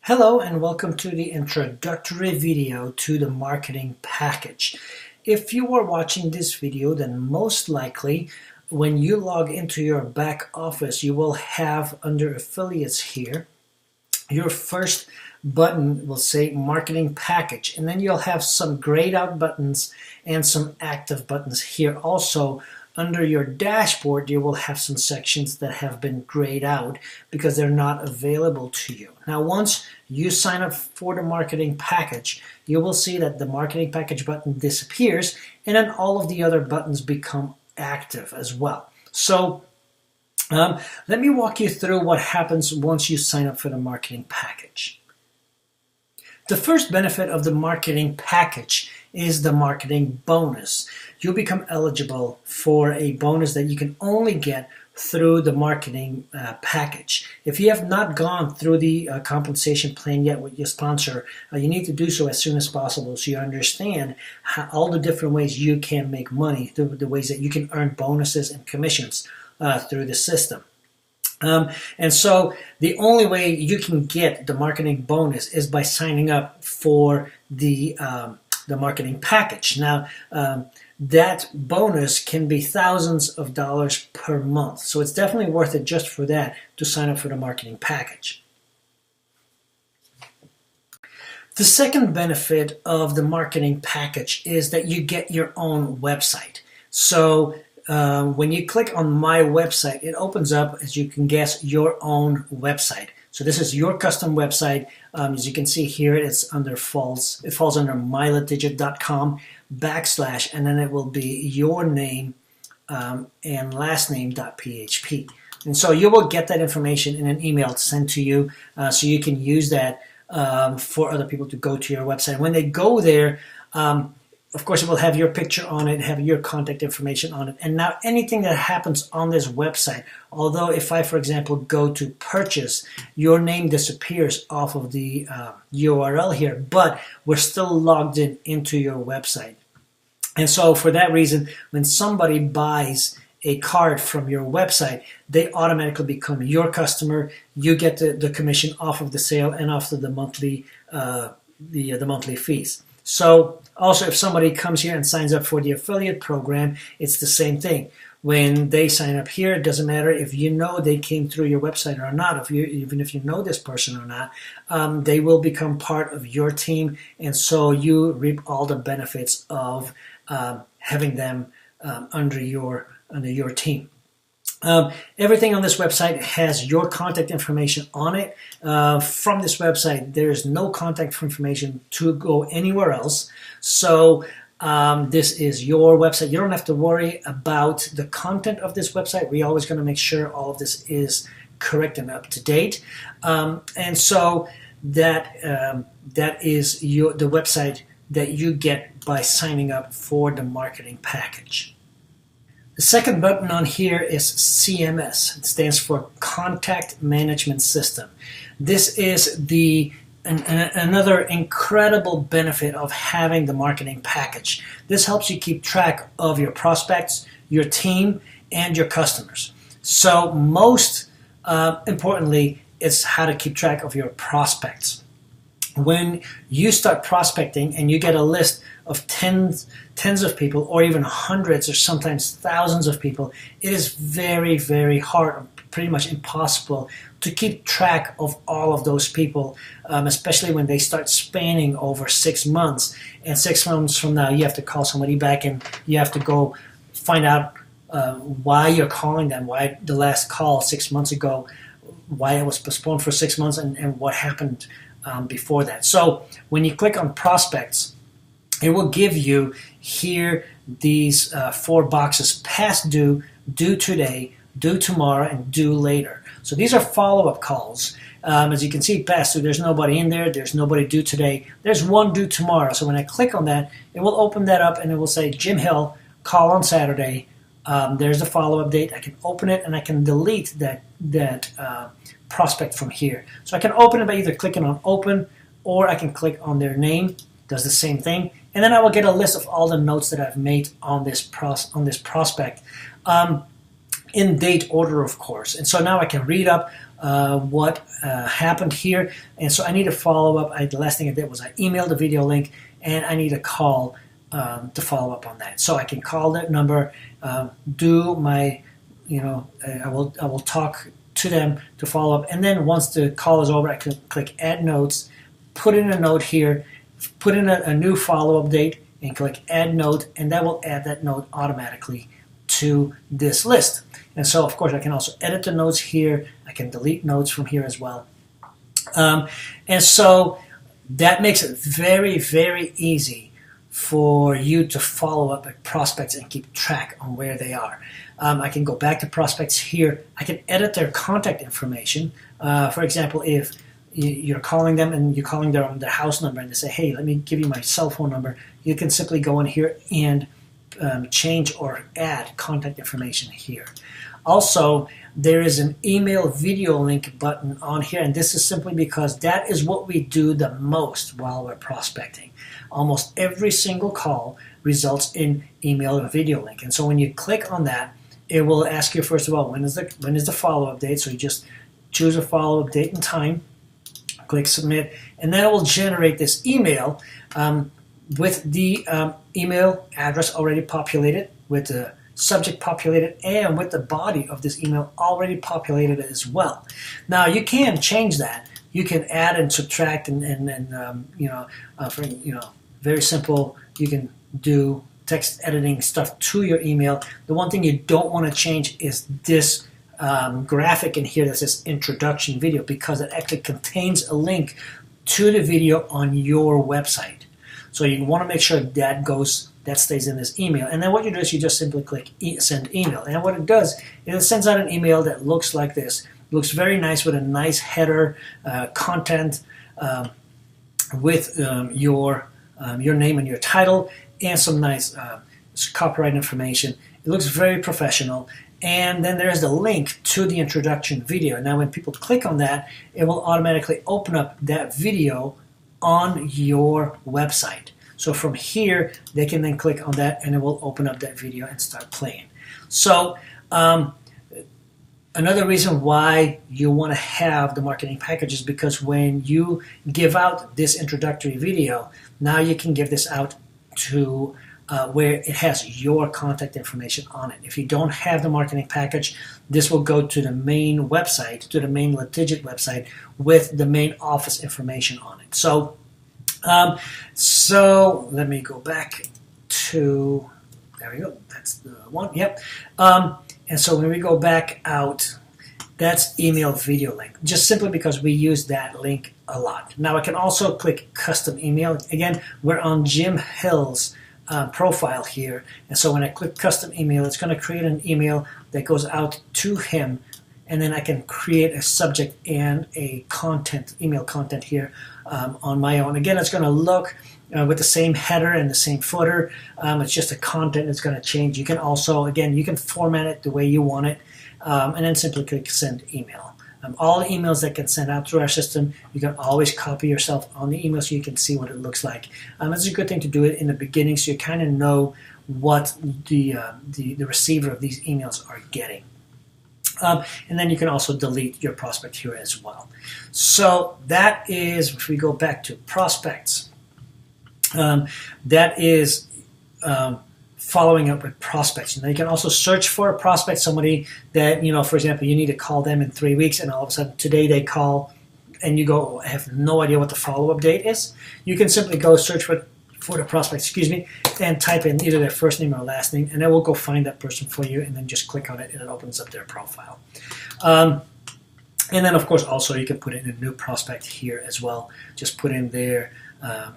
Hello and welcome to the introductory video to the marketing package. If you are watching this video, then most likely when you log into your back office, you will have under affiliates here, your first button will say marketing package, and then you'll have some grayed out buttons and some active buttons here. Also, under your dashboard, you will have some sections that have been grayed out because they're not available to you. Now, once you sign up for the marketing package, you will see that the marketing package button disappears, and then all of the other buttons become active as well. So let me walk you through what happens once you sign up for the marketing package. The first benefit of the marketing package is the marketing bonus. You'll become eligible for a bonus that you can only get through the marketing package. If you have not gone through the compensation plan yet with your sponsor, you need to do so as soon as possible so you understand all the different ways you can make money, the ways that you can earn bonuses and commissions through the system. And so the only way you can get the marketing bonus is by signing up for the marketing package. Now, that bonus can be thousands of dollars per month. So it's definitely worth it just for that to sign up for the marketing package. The second benefit of the marketing package is that you get your own website. So when you click on my website, it opens up, as you can guess, your own website. So this is your custom website. As you can see here, it falls under milettdigit.com / and then it will be your name and last name.php. And so you will get that information in an email sent to you, so you can use that for other people to go to your website. When they go there, of course, it will have your picture on it, have your contact information on it. And now anything that happens on this website, although if I, for example, go to purchase, your name disappears off of the URL here, but we're still logged into your website. And so for that reason, when somebody buys a card from your website, they automatically become your customer. You get the commission off of the sale and off of the monthly fees. So also, if somebody comes here and signs up for the affiliate program, it's the same thing. When they sign up here, it doesn't matter if you know they came through your website or not, even if you know this person or not, they will become part of your team, and so you reap all the benefits of having them under your team. Everything on this website has your contact information on it. From this website, there is no contact information to go anywhere else. So this is your website. You don't have to worry about the content of this website. We're always going to make sure all of this is correct and up to date. And so that is the website that you get by signing up for the marketing package. The second button on here is CMS. It stands for Contact Management System. This is another incredible benefit of having the marketing package. This helps you keep track of your prospects, your team, and your customers. So most importantly, it's how to keep track of your prospects. When you start prospecting and you get a list of tens of people, or even hundreds or sometimes thousands of people, it is very, very hard, pretty much impossible, to keep track of all of those people, especially when they start spanning over 6 months. And 6 months from now, you have to call somebody back and you have to go find out why you're calling them, why the last call 6 months ago, why it was postponed for 6 months, and what happened before that. So when you click on prospects, it will give you here these 4 boxes: past due, due today, due tomorrow, and due later. So these are follow-up calls. As you can see, past due, there's nobody in there. There's nobody due today. There's one due tomorrow. So when I click on that, it will open that up and it will say Jim Hill, call on Saturday. There's the follow-up date. I can open it and I can delete that prospect from here. So I can open it by either clicking on open, or I can click on their name. Does the same thing, and then I will get a list of all the notes that I've made on this prospect, in date order, of course. And so now I can read up what happened here. And so I need to follow up. The last thing I did was I emailed the video link, and I need a call to follow up on that. So I can call that number, do my, I will talk to them to follow up, and then once the call is over, I can click Add Notes, put in a note here, put in a new follow-up date, and click Add Note, and that will add that note automatically to this list. And so, of course, I can also edit the notes here. I can delete notes from here as well. And so that makes it very, very easy for you to follow up with prospects and keep track on where they are. I can go back to prospects here. I can edit their contact information. For example, if you're calling them and you're calling their house number and they say, hey, let me give you my cell phone number, you can simply go in here and change or add contact information here. Also, there is an email video link button on here, and this is simply because that is what we do the most while we're prospecting. Almost every single call results in email and video link. And so when you click on that, it will ask you, first of all, when is the follow-up date? So you just choose a follow-up date and time, click submit, and then it will generate this email with the email address already populated, with the subject populated, and with the body of this email already populated as well. Now you can change that. You can add and subtract, and very simple. You can do text editing stuff to your email. The one thing you don't want to change is this graphic in here that says introduction video, because it actually contains a link to the video on your website. So you want to make sure that stays in this email. And then what you do is you just simply click send email. And what it does is it sends out an email that looks like this. It looks very nice with a nice header, content with your name and your title, and some nice copyright information. It looks very professional. And then there's the link to the introduction video. Now when people click on that, it will automatically open up that video on your website. So from here, they can then click on that, and it will open up that video and start playing. So another reason why you want to have the marketing package is because when you give out this introductory video, now you can give this out to where it has your contact information on it. If you don't have the marketing package, this will go to the main website, to the main Litigit website with the main office information on it. So, let me go back to, there we go, that's the one, yep. And so when we go back out, that's email video link, just simply because we use that link a lot. Now I can also click custom email. Again, we're on Jim Hill's profile here, and so when I click custom email, it's going to create an email that goes out to him, and then I can create a subject and a email content here on my own. Again, it's going to look with the same header and the same footer. It's just the content that's going to change. You can also, again, you can format it the way you want it, and then simply click send email. All the emails that get sent out through our system, you can always copy yourself on the email so you can see what it looks like. It's a good thing to do it in the beginning so you kind of know what the receiver of these emails are getting. And then you can also delete your prospect here as well. So that is, if we go back to prospects, that is following up with prospects. And you can also search for a prospect, somebody that, for example, you need to call them in 3 weeks, and all of a sudden today they call, and you go, I have no idea what the follow-up date is. You can simply go search for the prospect, and type in either their first name or last name, and it will go find that person for you, and then just click on it, and it opens up their profile. And then, of course, also you can put in a new prospect here as well. Just put in their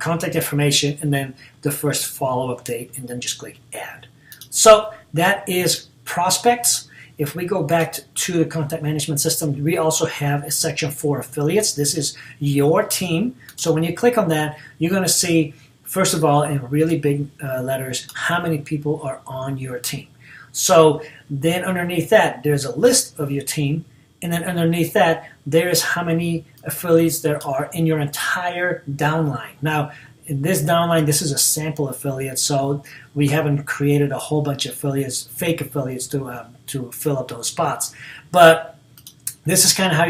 contact information, and then the first follow-up date, and then just click add. So that is prospects. If we go back to the contact management system, we also have a section for affiliates. This is your team. So when you click on that, you're going to see, first of all, in really big letters, how many people are on your team. So then underneath that, there's a list of your team. And then underneath that, there is how many affiliates there are in your entire downline. Now, in this downline, this is a sample affiliate, so we haven't created a whole bunch of affiliates, fake affiliates, to fill up those spots. But This is kind of how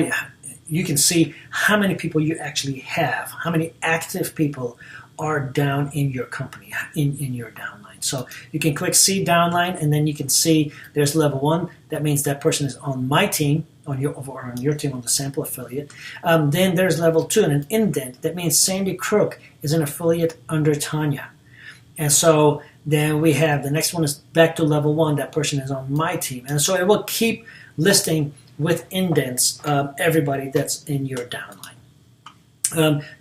you can see how many people you actually have, how many active people are down in your company, in your downline. So you can click see downline, and then you can see there's level 1. That means that person is on my team, on your team, on the sample affiliate. Then there's level 2 and an indent. That means Sandy Crook is an affiliate under Tanya. And so then we have the next one is back to level 1. That person is on my team. And so it will keep listing with indents everybody that's in your downline.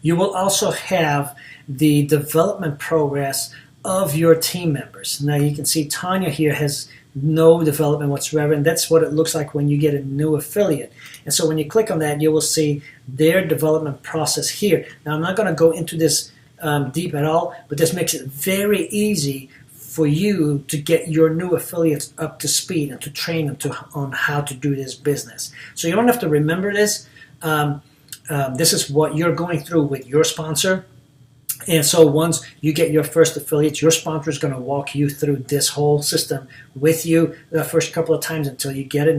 You will also have the development progress of your team members. Now you can see Tanya here has no development whatsoever, and that's what it looks like when you get a new affiliate. And so when you click on that, you will see their development process here. Now I'm not going to go into this deep at all, but this makes it very easy for you to get your new affiliates up to speed and to train them on how to do this business. So you don't have to remember this. This is what you're going through with your sponsor. And so once you get your first affiliate, your sponsor is going to walk you through this whole system with you the first couple of times until you get it.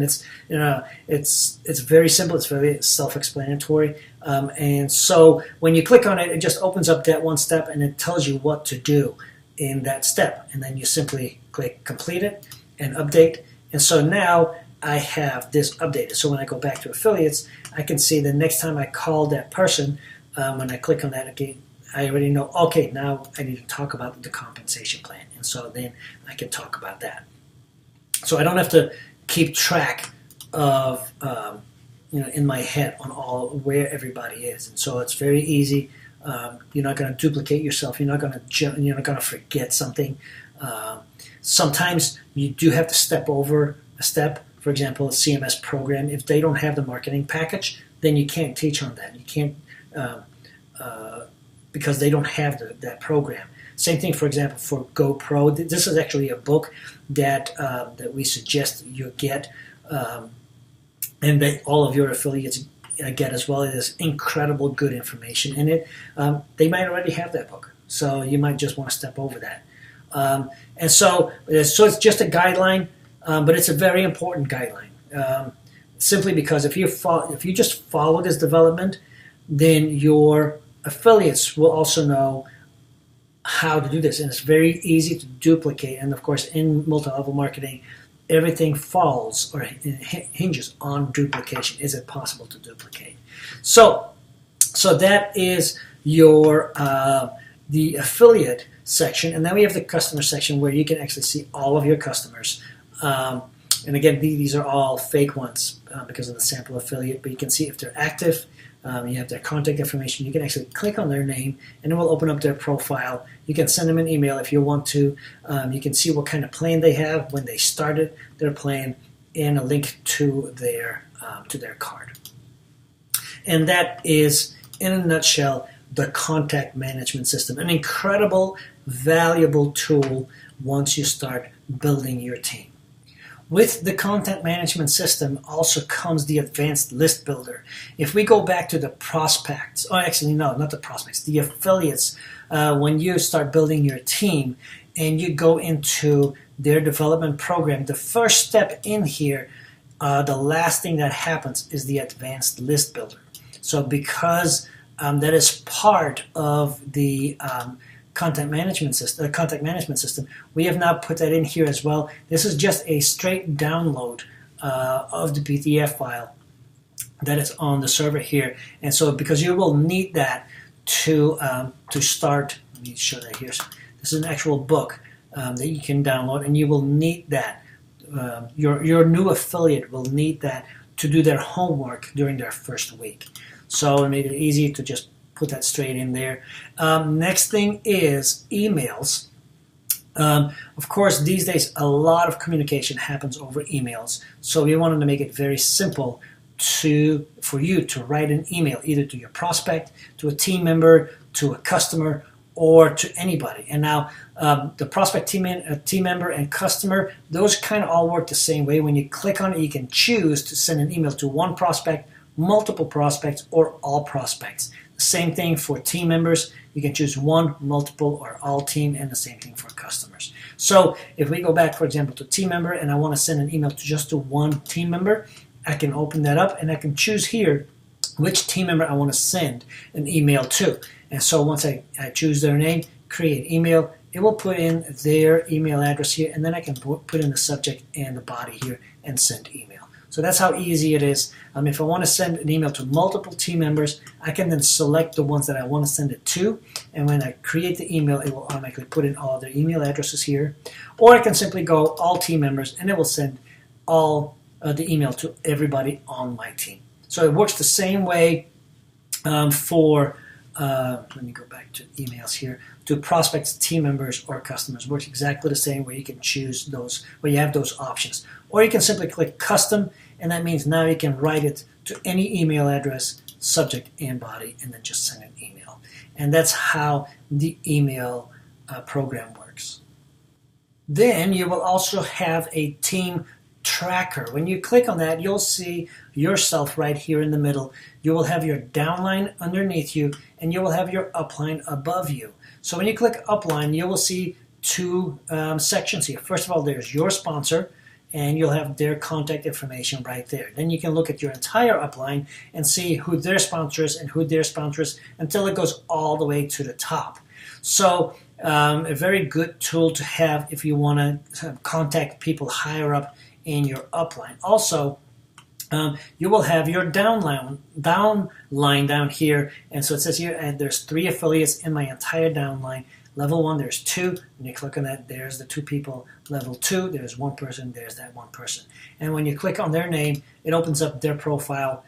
And it's very simple. It's very self-explanatory. And so when you click on it, it just opens up that one step and it tells you what to do in that step. And then you simply click complete it and update. And so now I have this updated. So when I go back to affiliates, I can see the next time I call that person, when I click on that again, I already know, okay, now I need to talk about the compensation plan. And so then I can talk about that. So I don't have to keep track of, in my head on where everybody is. And so it's very easy. You're not going to duplicate yourself. You're not going to forget something. Sometimes you do have to step over a step. For example, a CMS program, if they don't have the marketing package, then you can't teach on that. You can't, because they don't have that program. Same thing, for example, for GoPro. This is actually a book that we suggest you get, and that all of your affiliates get as well. It is incredible good information in it. They might already have that book, so you might just want to step over that. And so it's just a guideline, but it's a very important guideline. Simply because if you just follow this development, then your affiliates will also know how to do this, and it's very easy to duplicate. And of course, in multi-level marketing, everything falls or hinges on duplication. Is it possible to duplicate? So that is your the affiliate section, and then we have the customer section where you can actually see all of your customers. And again, these are all fake ones because of the sample affiliate, but you can see if they're active. You have their contact information. You can actually click on their name, and it will open up their profile. You can send them an email if you want to. You can see what kind of plan they have, when they started their plan, and a link to their card. And that is, in a nutshell, the contact management system. An incredible, valuable tool once you start building your team. With the content management system also comes the advanced list builder. If we go back to the prospects, or actually no, not the prospects, the affiliates, when you start building your team and you go into their development program, the first step in here, the last thing that happens is the advanced list builder. So because that is part of the contact management system, we have now put that in here as well. This is just a straight download of the PDF file that is on the server here. And so because you will need that to start, let me show that here. This is an actual book that you can download, and you will need that. Your new affiliate will need that to do their homework during their first week. So it made it easy to just put that straight in there. Next thing is emails. Of course, these days a lot of communication happens over emails, so we wanted to make it very simple for you to write an email either to your prospect, to a team member, to a customer, or to anybody. And now the prospect, team member, and customer, those kind of all work the same way. When you click on it, you can choose to send an email to one prospect, multiple prospects, or all prospects. Same thing for team members. You can choose one, multiple, or all team, and the same thing for customers. So if we go back, for example, to team member, and I want to send an email to just to one team member, I can open that up and I can choose here which team member I want to send an email to. And so once I choose their name, create email, it will put in their email address here, and then I can put in the subject and the body here and send email. So that's how easy it is. If I want to send an email to multiple team members, I can then select the ones that I want to send it to, and when I create the email, it will automatically put in all of their email addresses here. Or I can simply go all team members, and it will send all the email to everybody on my team. So it works the same way for, let me go back to emails here, to prospects, team members, or customers. It works exactly the same way. You can choose those, where you have those options. Or you can simply click custom, and that means now you can write it to any email address, subject and body, and then just send an email. And that's how the email program works. Then you will also have a team tracker. When you click on that, you'll see yourself right here in the middle. You will have your downline underneath you, and you will have your upline above you. So when you click upline, you will see two sections here. First of all, there's your sponsor, and you'll have their contact information right there. Then you can look at your entire upline and see who their sponsor is and who their sponsor is until it goes all the way to the top. So a very good tool to have if you want to contact people higher up in your upline. Also, you will have your downline down here, and so it says here, and there's 3 affiliates in my entire downline. Level 1, there's 2. When you click on that, there's the 2 people. Level 2, there's 1 person. There's that 1 person. And when you click on their name, it opens up their profile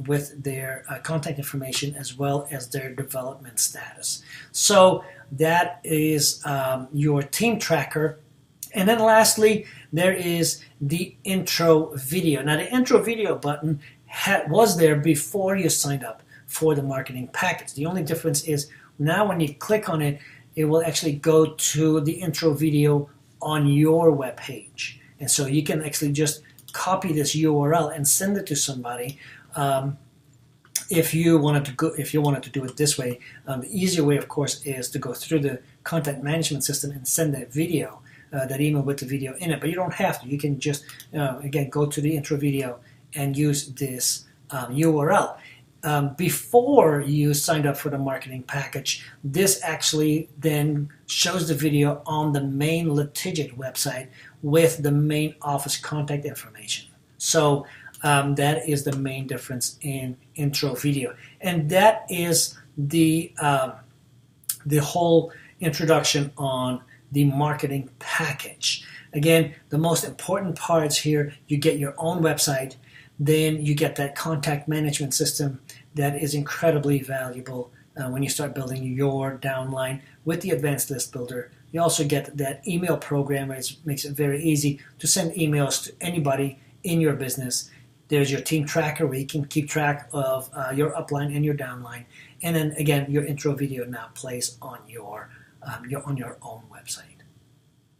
with their contact information as well as their development status. So that is your team tracker. And then lastly, there is the intro video. Now, the intro video button was there before you signed up for the marketing package. The only difference is now when you click on it, it will actually go to the intro video on your web page. And so you can actually just copy this URL and send it to somebody. If you wanted to do it this way, the easier way, of course, is to go through the content management system and send that video, that email with the video in it. But you don't have to. You can just, again, go to the intro video and use this URL. Before you signed up for the marketing package, this actually then shows the video on the main Litigit website with the main office contact information. So that is the main difference in intro video, and that is the whole introduction on the marketing package. Again, the most important parts here: you get your own website, then you get that contact management system that is incredibly valuable when you start building your downline with the Advanced List Builder. You also get that email program, which makes it very easy to send emails to anybody in your business. There's your team tracker where you can keep track of your upline and your downline. And then again, your intro video now plays on your own website.